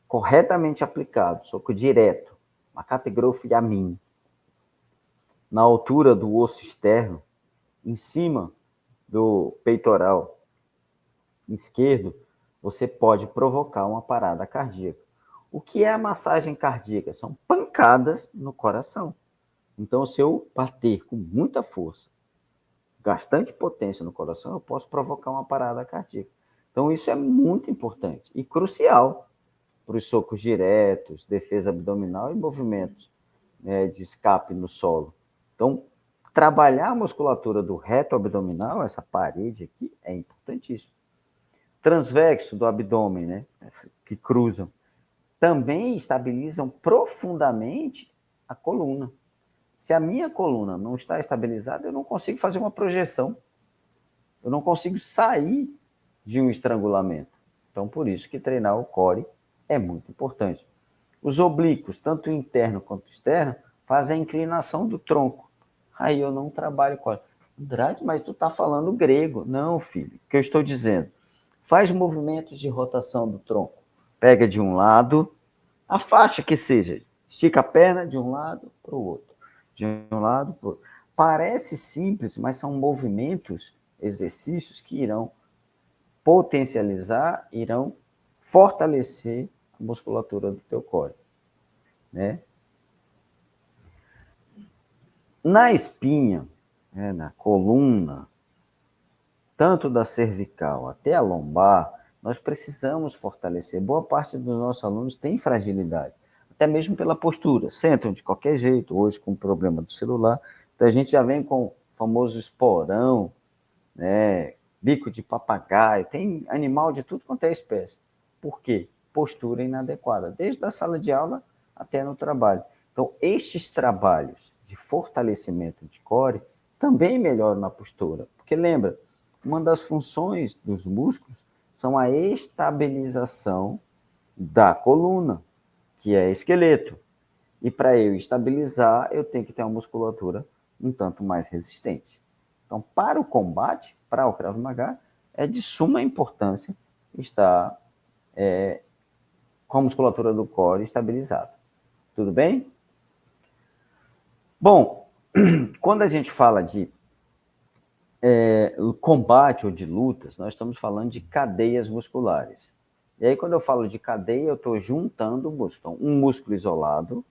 [SPEAKER 1] corretamente aplicado, soco direto, Makate Grof Yamin, na altura do osso externo, em cima do peitoral esquerdo, você pode provocar uma parada cardíaca. O que é a massagem cardíaca? São pancadas no coração. Então, se eu bater com muita força, bastante potência no coração, eu posso provocar uma parada cardíaca. Então, isso é muito importante e crucial para os socos diretos, defesa abdominal e movimentos, né, de escape no solo. Então, trabalhar a musculatura do reto abdominal, essa parede aqui, é importantíssimo. Transverso do abdômen, né, que cruzam, também estabilizam profundamente a coluna. Se a minha coluna não está estabilizada, eu não consigo fazer uma projeção. Eu não consigo sair de um estrangulamento. Então, por isso que treinar o core é muito importante. Os oblíquos, tanto interno quanto externo, fazem a inclinação do tronco. Aí eu não trabalho core. Andrade, mas tu está falando grego. Não, filho. O que eu estou dizendo? Faz movimentos de rotação do tronco. Pega de um lado, a faixa que seja. Estica a perna de um lado para o outro. De um lado para o outro. Parece simples, mas são movimentos, exercícios que irão potencializar, irão fortalecer a musculatura do teu core, né? Na espinha, né, na coluna, tanto da cervical até a lombar, nós precisamos fortalecer. Boa parte dos nossos alunos tem fragilidade, até mesmo pela postura. Sentam de qualquer jeito, hoje com o problema do celular. Então a gente já vem com o famoso esporão, né, bico de papagaio, tem animal de tudo quanto é espécie. Por quê? Postura inadequada, desde a sala de aula até no trabalho. Então, estes trabalhos de fortalecimento de core também melhoram na postura. Porque lembra, uma das funções dos músculos são a estabilização da coluna, que é esqueleto. E para eu estabilizar, eu tenho que ter uma musculatura um tanto mais resistente. Então, para o combate, para o Krav Maga, é de suma importância estar com a musculatura do core estabilizada. Tudo bem? Bom, quando a gente fala de combate ou de lutas, nós estamos falando de cadeias musculares. E aí, quando eu falo de cadeia, eu estou juntando músculo. Então, um músculo isolado,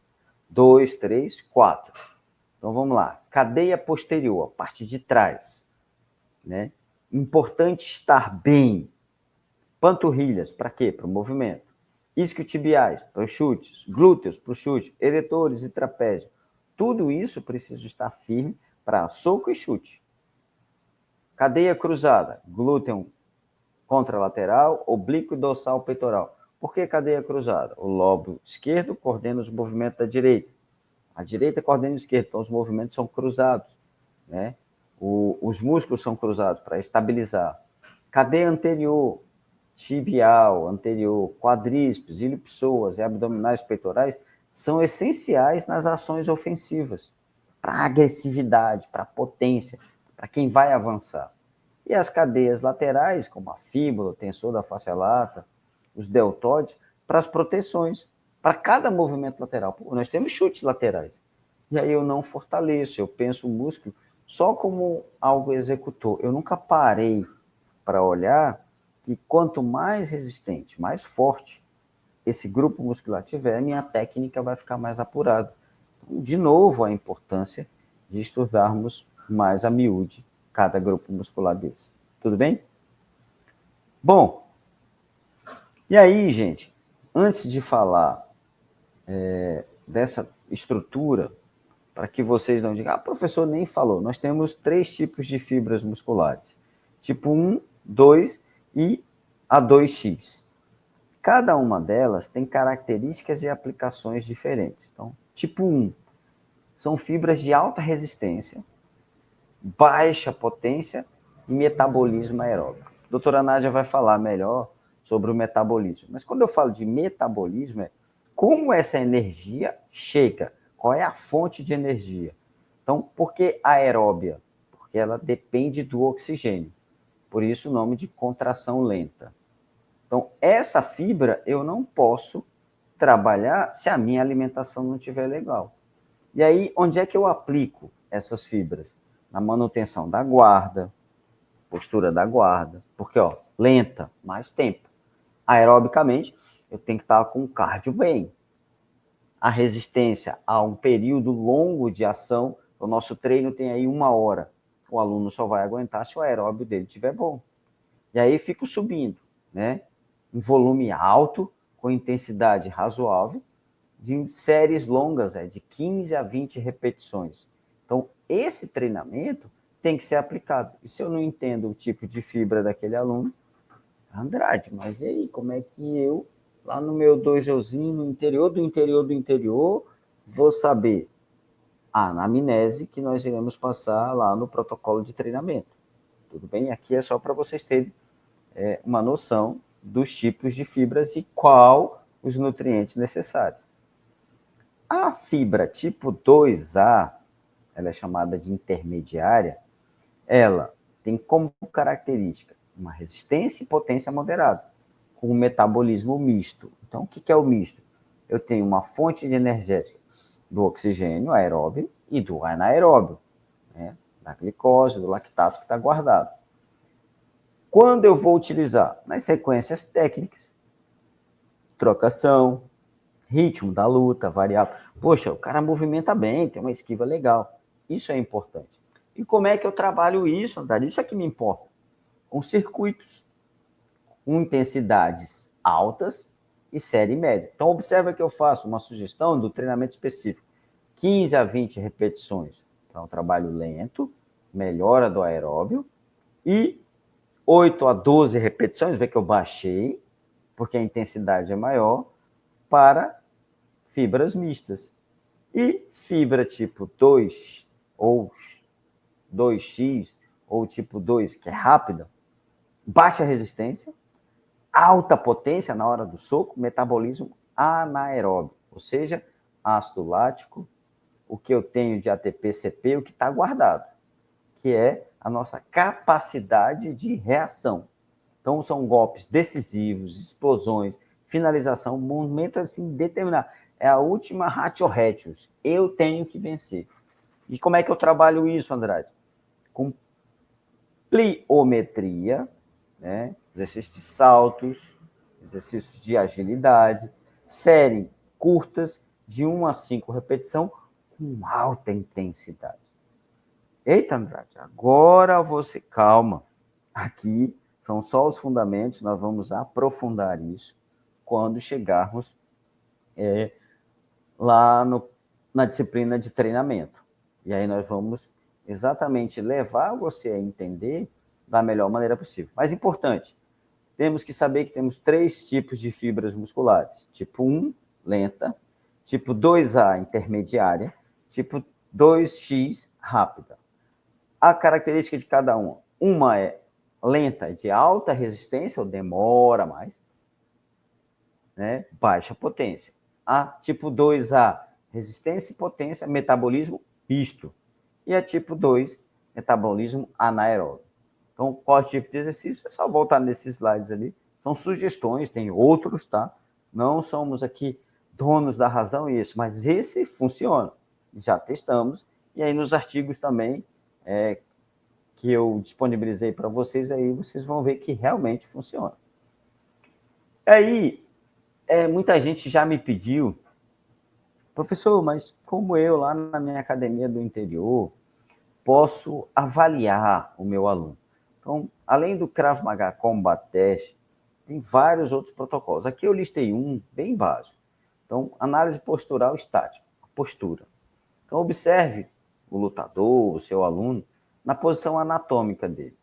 [SPEAKER 1] 2, 3, 4. Então, vamos lá. Cadeia posterior, a parte de trás, né? Importante estar bem. Panturrilhas, para quê? Para o movimento. Isquiotibiais, para os chutes. Glúteos, para o chute. Eretores e trapézio. Tudo isso precisa estar firme para soco e chute. Cadeia cruzada, glúteo contralateral, oblíquo e dorsal peitoral. Por que cadeia cruzada? O lobo esquerdo coordena os movimentos da direita. A direita coordena o esquerdo, então os movimentos são cruzados, né? Os músculos são cruzados para estabilizar. Cadeia anterior, tibial, anterior, quadríceps, ilipsoas e abdominais peitorais são essenciais nas ações ofensivas, para agressividade, para potência, para quem vai avançar. E as cadeias laterais, como a fíbula, o tensor da face lata, os deltóides, para as proteções, para cada movimento lateral. Pô, nós temos chutes laterais. E aí eu não fortaleço, eu penso o músculo só como algo executor. Eu nunca parei para olhar que quanto mais resistente, mais forte esse grupo muscular tiver, minha técnica vai ficar mais apurada. Então, de novo, a importância de estudarmos mais a miúde cada grupo muscular desse. Tudo bem? Bom, e aí, gente, antes de falar dessa estrutura, para que vocês não digam, professor nem falou, nós temos 3 tipos de fibras musculares. Tipo 1, 2 e a 2X. Cada uma delas tem características e aplicações diferentes. Então, tipo 1, são fibras de alta resistência, baixa potência e metabolismo aeróbico. A doutora Nádia vai falar melhor sobre o metabolismo. Mas quando eu falo de metabolismo, é como essa energia chega, qual é a fonte de energia. Então, por que aeróbia? Porque ela depende do oxigênio. Por isso o nome de contração lenta. Então, essa fibra eu não posso trabalhar se a minha alimentação não estiver legal. E aí, onde é que eu aplico essas fibras? Na manutenção da guarda, postura da guarda, porque, ó, lenta, mais tempo. Aerobicamente, eu tenho que estar com o cardio bem. A resistência a um período longo de ação, o nosso treino tem aí 1 hora. O aluno só vai aguentar se o aeróbio dele estiver bom. E aí fico subindo, né? Em volume alto, com intensidade razoável, de séries longas, de 15 a 20 repetições. Então, esse treinamento tem que ser aplicado. E se eu não entendo o tipo de fibra daquele aluno, Andrade, mas e aí, como é que eu, lá no meu dojozinho, no interior do interior do interior, vou saber? A anamnese que nós iremos passar lá no protocolo de treinamento. Tudo bem? Aqui é só para vocês terem uma noção dos tipos de fibras e qual os nutrientes necessários. A fibra tipo 2A, ela é chamada de intermediária, ela tem como característica uma resistência e potência moderada, com um metabolismo misto. Então, o que é o misto? Eu tenho uma fonte de energética do oxigênio aeróbio e do anaeróbio, né? Da glicose, do lactato que está guardado. Quando eu vou utilizar? Nas sequências técnicas, trocação, ritmo da luta, variável. Poxa, o cara movimenta bem, tem uma esquiva legal. Isso é importante. E como é que eu trabalho isso, André? Isso é que me importa. Com circuitos, com intensidades altas e série média. Então, observa que eu faço uma sugestão do treinamento específico. 15 a 20 repetições para um trabalho lento, melhora do aeróbio, e 8 a 12 repetições, vê que eu baixei, porque a intensidade é maior, para fibras mistas. E fibra tipo 2 ou 2x ou tipo 2, que é rápida, baixa resistência, alta potência na hora do soco, metabolismo anaeróbio, ou seja, ácido lático, o que eu tenho de ATP, CP, o que está guardado, que é a nossa capacidade de reação. Então, são golpes decisivos, explosões, finalização, momento assim determinado. É a última ratio retius. Eu tenho que vencer. E como é que eu trabalho isso, Andrade? Com pliometria, né? Exercícios de saltos, exercícios de agilidade, série curtas, de 1 a 5 repetição, com alta intensidade. Eita, Andrade, agora você calma. Aqui são só os fundamentos, nós vamos aprofundar isso quando chegarmos lá na disciplina de treinamento. E aí nós vamos exatamente levar você a entender da melhor maneira possível. Mas importante, temos que saber que temos 3 tipos de fibras musculares. Tipo 1, lenta. Tipo 2A, intermediária. Tipo 2X, rápida. A característica de cada uma é lenta, de alta resistência, ou demora mais, né? Baixa potência. A tipo 2A, resistência e potência, metabolismo misto. E a tipo 2, metabolismo anaeróbio. Então, qual tipo de exercício? É só voltar nesses slides ali. São sugestões, tem outros, tá? Não somos aqui donos da razão isso, mas esse funciona. Já testamos. E aí nos artigos também, que eu disponibilizei para vocês, aí vocês vão ver que realmente funciona. Aí, muita gente já me pediu, professor, mas como eu lá na minha academia do interior posso avaliar o meu aluno? Então, além do Krav Maga Combat Test, tem vários outros protocolos. Aqui eu listei um bem básico. Então, análise postural estática, postura. Então, observe o lutador, o seu aluno, na posição anatômica dele,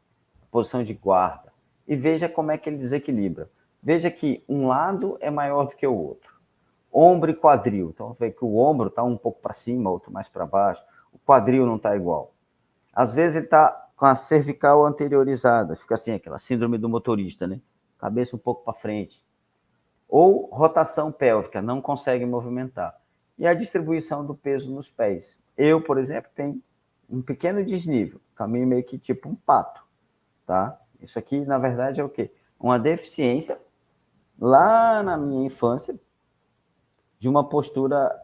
[SPEAKER 1] posição de guarda, e veja como é que ele desequilibra. Veja que um lado é maior do que o outro. Ombro e quadril. Então, vê que o ombro está um pouco para cima, outro mais para baixo. O quadril não está igual. Às vezes ele está com a cervical anteriorizada, fica assim, aquela síndrome do motorista, né? Cabeça um pouco para frente. Ou rotação pélvica, não consegue movimentar. E a distribuição do peso nos pés. Eu, por exemplo, tenho um pequeno desnível, caminho meio que tipo um pato, tá? Isso aqui, na verdade, é o quê? Uma deficiência lá na minha infância de uma postura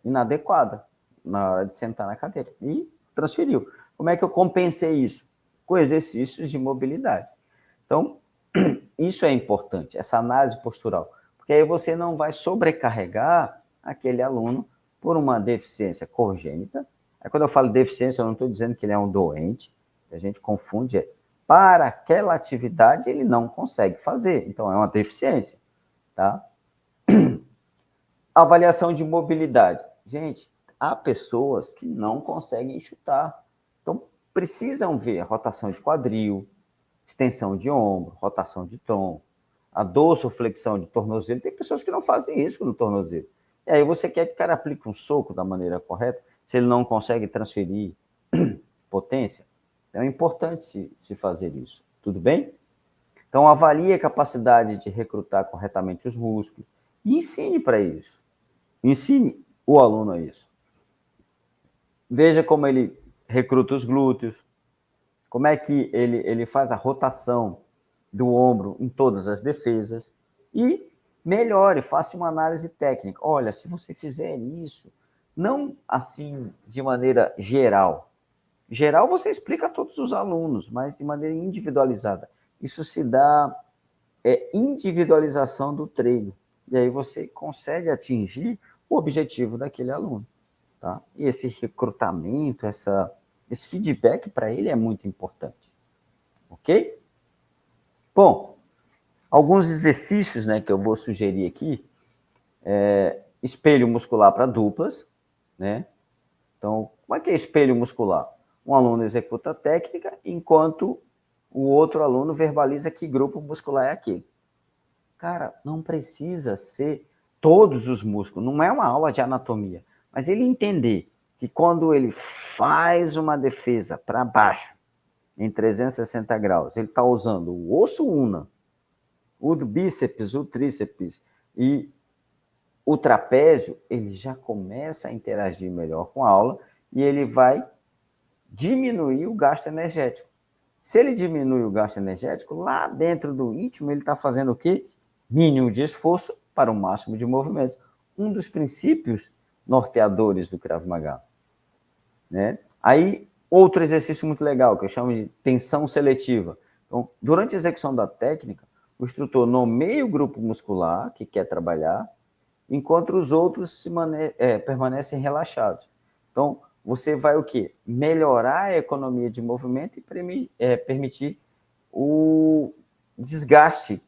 [SPEAKER 1] inadequada na hora de sentar na cadeira. E transferiu. Como é que eu compensei isso? Com exercícios de mobilidade. Então, isso é importante, essa análise postural, porque aí você não vai sobrecarregar aquele aluno por uma deficiência congênita. Aí, quando eu falo deficiência, eu não estou dizendo que ele é um doente, a gente confunde, para aquela atividade ele não consegue fazer, então é uma deficiência, tá? Avaliação de mobilidade. Gente, há pessoas que não conseguem chutar, então precisam ver a rotação de quadril, extensão de ombro, rotação de tronco, a dorsoflexão de tornozelo. Tem pessoas que não fazem isso no tornozelo. E aí você quer que o cara aplique um soco da maneira correta, se ele não consegue transferir potência. Então é importante se fazer isso. Tudo bem? Então avalie a capacidade de recrutar corretamente os músculos e ensine para isso. Ensine o aluno a isso. Veja como ele recruta os glúteos, como é que ele faz a rotação do ombro em todas as defesas e melhore, faça uma análise técnica. Olha, se você fizer isso, não assim de maneira geral. Geral você explica a todos os alunos, mas de maneira individualizada. Isso se dá individualização do treino. E aí você consegue atingir o objetivo daquele aluno. Tá? E esse recrutamento, esse feedback para ele é muito importante. Ok? Bom, alguns exercícios, né, que eu vou sugerir aqui. Espelho muscular para duplas, né? Então, como é que é espelho muscular? Um aluno executa a técnica, enquanto o outro aluno verbaliza que grupo muscular é aquele. Cara, não precisa ser todos os músculos, não é uma aula de anatomia, mas ele entender que quando ele faz uma defesa para baixo, em 360 graus, ele está usando o osso una, o do bíceps, o tríceps e o trapézio, ele já começa a interagir melhor com a aula e ele vai diminuir o gasto energético. Se ele diminui o gasto energético, lá dentro do íntimo, ele está fazendo o quê? Mínimo de esforço para o máximo de movimento. Um dos princípios norteadores do Krav Maga. Né? Aí, outro exercício muito legal, que eu chamo de tensão seletiva. Então, durante a execução da técnica, o instrutor nomeia o grupo muscular que quer trabalhar, enquanto os outros permanecem relaxados. Então, você vai o quê? Melhorar a economia de movimento e permitir o desgaste,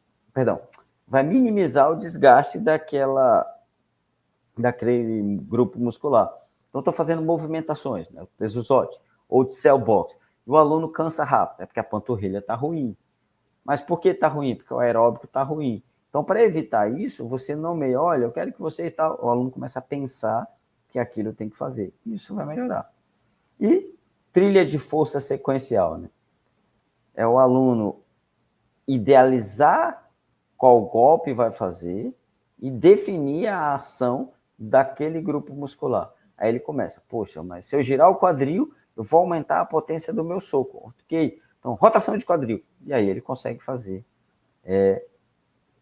[SPEAKER 1] vai minimizar o desgaste daquele grupo muscular. Então, estou fazendo movimentações, né? Tesuzote ou de cell box. O aluno cansa rápido, é porque a panturrilha está ruim. Mas por que está ruim? Porque o aeróbico está ruim. Então, para evitar isso, você nomeia, olha, eu quero que você... O aluno começa a pensar que aquilo tem que fazer. Isso vai melhorar. E trilha de força sequencial, né? É o aluno idealizar qual golpe vai fazer e definir a ação daquele grupo muscular. Aí ele começa, poxa, mas se eu girar o quadril, eu vou aumentar a potência do meu soco. Ok? Então, rotação de quadril. E aí ele consegue fazer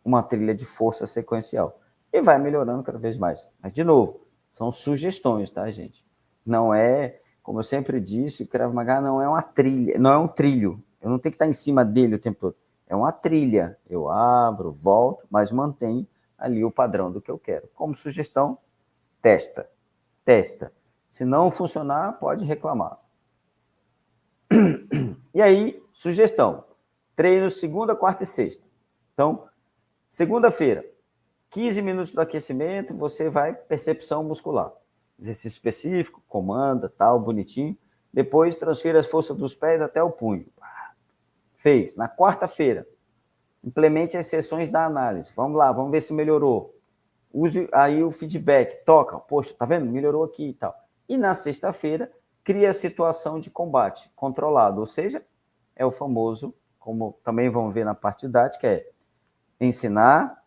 [SPEAKER 1] uma trilha de força sequencial. E vai melhorando cada vez mais. Mas, de novo, são sugestões, tá, gente? Não é, como eu sempre disse, o Krav Maga não é uma trilha, não é um trilho. Eu não tenho que estar em cima dele o tempo todo. É uma trilha. Eu abro, volto, mas mantenho ali o padrão do que eu quero. Como sugestão, testa. Testa. Se não funcionar, pode reclamar. E aí, sugestão. Treino segunda, quarta e sexta. Então, segunda-feira, 15 minutos do aquecimento, você vai percepção muscular. Exercício específico, comanda, tal, bonitinho. Depois, transfira as forças dos pés até o punho. Fez. Na quarta-feira, implemente as sessões da análise. Vamos lá, vamos ver se melhorou. Use aí o feedback. Toca. Poxa, tá vendo? Melhorou aqui e tal. E na sexta-feira, cria a situação de combate controlado. Ou seja, é o famoso, como também vamos ver na parte didática, é ensinar,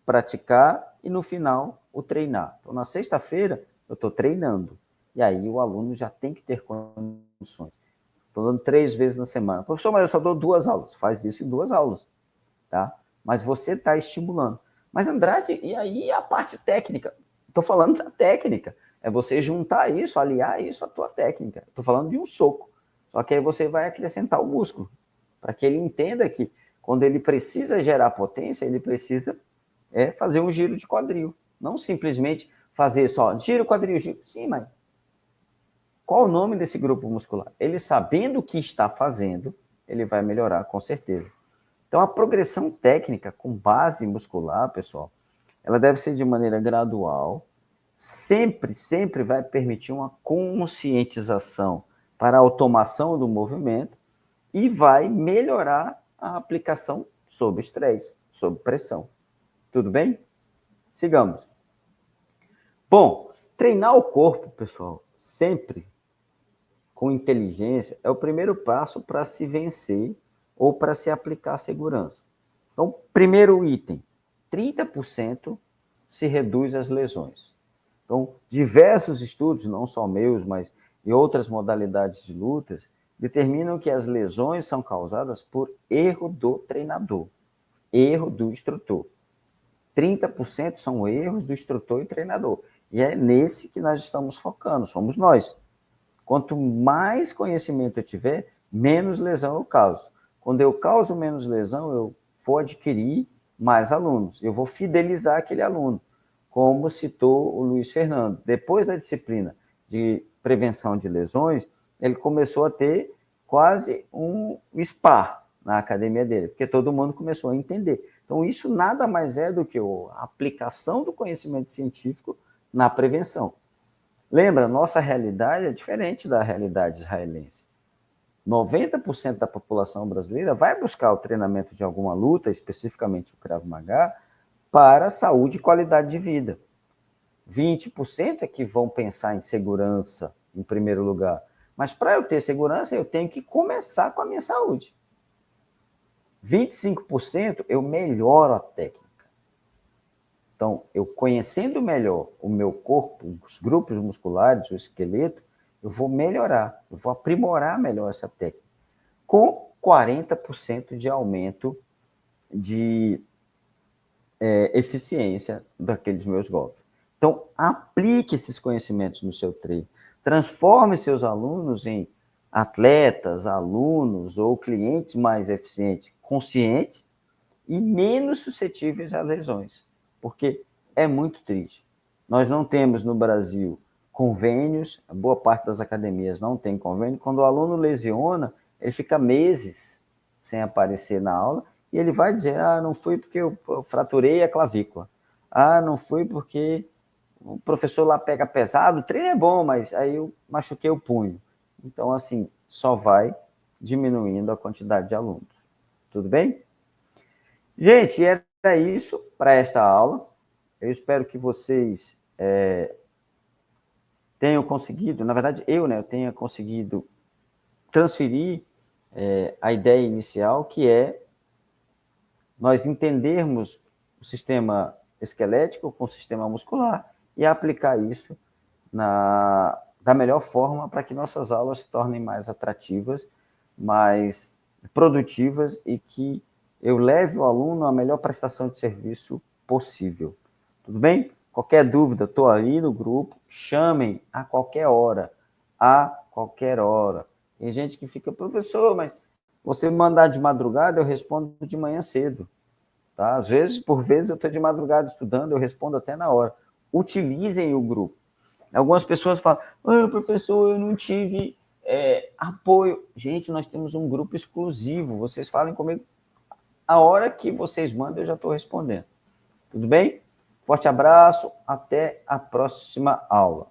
[SPEAKER 1] praticar e, no final, o treinar. Então, na sexta-feira, eu estou treinando. E aí o aluno já tem que ter condições. Estou dando 3 vezes na semana. Professor, mas eu só dou 2 aulas. Faz isso em 2 aulas. Tá? Mas você está estimulando. Mas, Andrade, e aí a parte técnica? Estou falando da técnica. É você juntar isso, aliar isso à tua técnica. Estou falando de um soco. Só que aí você vai acrescentar o músculo. Para que ele entenda que quando ele precisa gerar potência, ele precisa fazer um giro de quadril. Não simplesmente fazer só giro, quadril, giro. Sim, mas qual o nome desse grupo muscular? Ele sabendo o que está fazendo, ele vai melhorar com certeza. Então, a progressão técnica com base muscular, pessoal, ela deve ser de maneira gradual, sempre vai permitir uma conscientização para a automação do movimento e vai melhorar a aplicação sob estresse, sob pressão. Tudo bem? Sigamos. Bom, treinar o corpo, pessoal, sempre com inteligência, é o primeiro passo para se vencer ou para se aplicar segurança. Então, primeiro item, 30% se reduz as lesões. Então, diversos estudos, não só meus, mas em outras modalidades de lutas, determinam que as lesões são causadas por erro do treinador, erro do instrutor. 30% são erros do instrutor e treinador. E é nesse que nós estamos focando, somos nós. Quanto mais conhecimento eu tiver, menos lesão eu causo. Quando eu causo menos lesão, eu vou adquirir mais alunos, eu vou fidelizar aquele aluno, como citou o Luiz Fernando. Depois da disciplina de prevenção de lesões, ele começou a ter quase um spa na academia dele, porque todo mundo começou a entender. Então, isso nada mais é do que a aplicação do conhecimento científico na prevenção. Lembra, nossa realidade é diferente da realidade israelense. 90% da população brasileira vai buscar o treinamento de alguma luta, especificamente o Krav Maga, para saúde e qualidade de vida. 20% é que vão pensar em segurança em primeiro lugar. Mas para eu ter segurança, eu tenho que começar com a minha saúde. 25% eu melhoro a técnica. Então, eu conhecendo melhor o meu corpo, os grupos musculares, o esqueleto, eu vou melhorar, eu vou aprimorar melhor essa técnica, com 40% de aumento de eficiência daqueles meus golpes. Então, aplique esses conhecimentos no seu treino. Transforme seus alunos em atletas, alunos ou clientes mais eficientes, conscientes e menos suscetíveis a lesões. Porque é muito triste. Nós não temos no Brasil convênios, a boa parte das academias não tem convênio. Quando o aluno lesiona, ele fica meses sem aparecer na aula e ele vai dizer, não foi porque eu fraturei a clavícula. Não foi porque o professor lá pega pesado, o treino é bom, mas aí eu machuquei o punho. Então, assim, só vai diminuindo a quantidade de alunos. Tudo bem? Gente, era isso para esta aula. Eu espero que vocês tenham conseguido, na verdade, eu tenha conseguido transferir a ideia inicial, que é nós entendermos o sistema esquelético com o sistema muscular e aplicar isso da melhor forma para que nossas aulas se tornem mais atrativas, mais produtivas e que eu leve o aluno à melhor prestação de serviço possível. Tudo bem? Qualquer dúvida, estou aí no grupo, chamem a qualquer hora. A qualquer hora. Tem gente que fica, professor, mas você me mandar de madrugada, eu respondo de manhã cedo. Tá? Às vezes, por vezes, eu estou de madrugada estudando, eu respondo até na hora. Utilizem o grupo. Algumas pessoas falam, professor, eu não tive apoio. Gente, nós temos um grupo exclusivo. Vocês falem comigo. A hora que vocês mandam, eu já estou respondendo. Tudo bem? Forte abraço. Até a próxima aula.